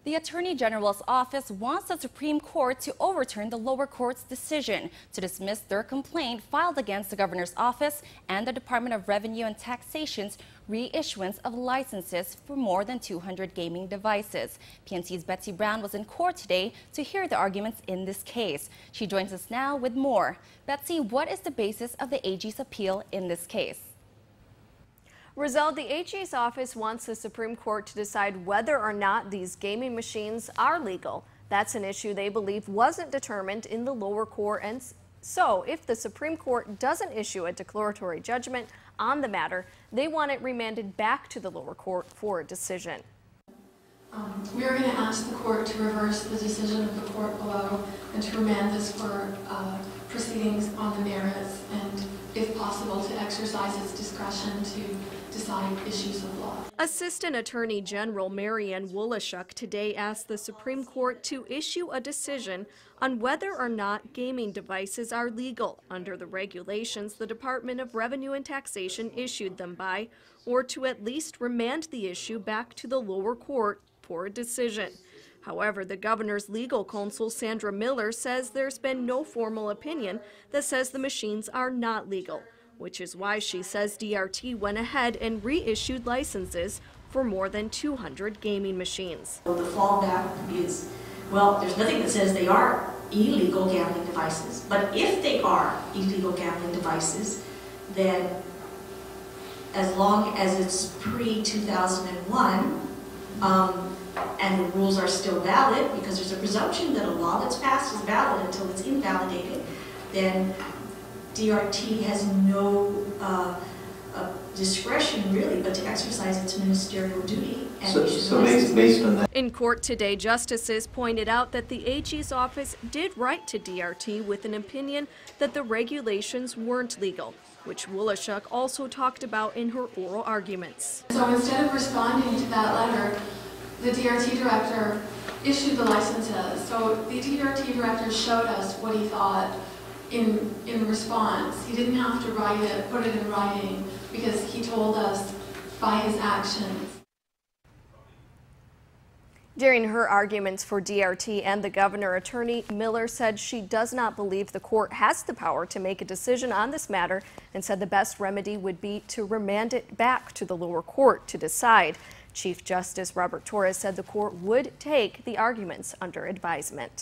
The Attorney General's office wants the Supreme Court to overturn the lower court's decision to dismiss their complaint filed against the governor's office and the Department of Revenue and Taxation's reissuance of licenses for more than 200 gaming devices. PNC's Betsy Brown was in court today to hear the arguments in this case. She joins us now with more. Betsy, what is the basis of the AG's appeal in this case? Rizal, the AG's office wants the Supreme Court to decide whether or not these gaming machines are legal. That's an issue they believe wasn't determined in the lower court, and so if the Supreme Court doesn't issue a declaratory judgment on the matter, they want it remanded back to the lower court for a decision. We are going to ask the court to reverse the decision of the court below and to remand this for proceedings on the merits and, if possible, to exercise its discretion to decide issues of law. Assistant Attorney General Marianne Wolashuk today asked the Supreme Court to issue a decision on whether or not gaming devices are legal under the regulations the Department of Revenue and Taxation issued them by, or to at least remand the issue back to the lower court for a decision. However, the governor's legal counsel, Sandra Miller, says there's been no formal opinion that says the machines are not legal, which is why she says DRT went ahead and reissued licenses for more than 200 gaming machines. Well, the fallback is, well, there's nothing that says they are illegal gambling devices, but if they are illegal gambling devices, then as long as it's pre-2001, and the rules are still valid, because there's a presumption that a law that's passed is valid until it's invalidated, then DRT has no discretion really but to exercise its ministerial duty. And so based on that. In court today, justices pointed out that the AG's office did write to DRT with an opinion that the regulations weren't legal, which Wolashuk also talked about in her oral arguments. So instead of responding to that letter, the DRT director issued the licenses. So the DRT director showed us what he thought in response. He didn't have to write it, put it in writing, because he told us by his actions. During her arguments for DRT and the governor, Attorney Miller said she does not believe the court has the power to make a decision on this matter and said the best remedy would be to remand it back to the lower court to decide. Chief Justice Robert Torres said the court would take the arguments under advisement.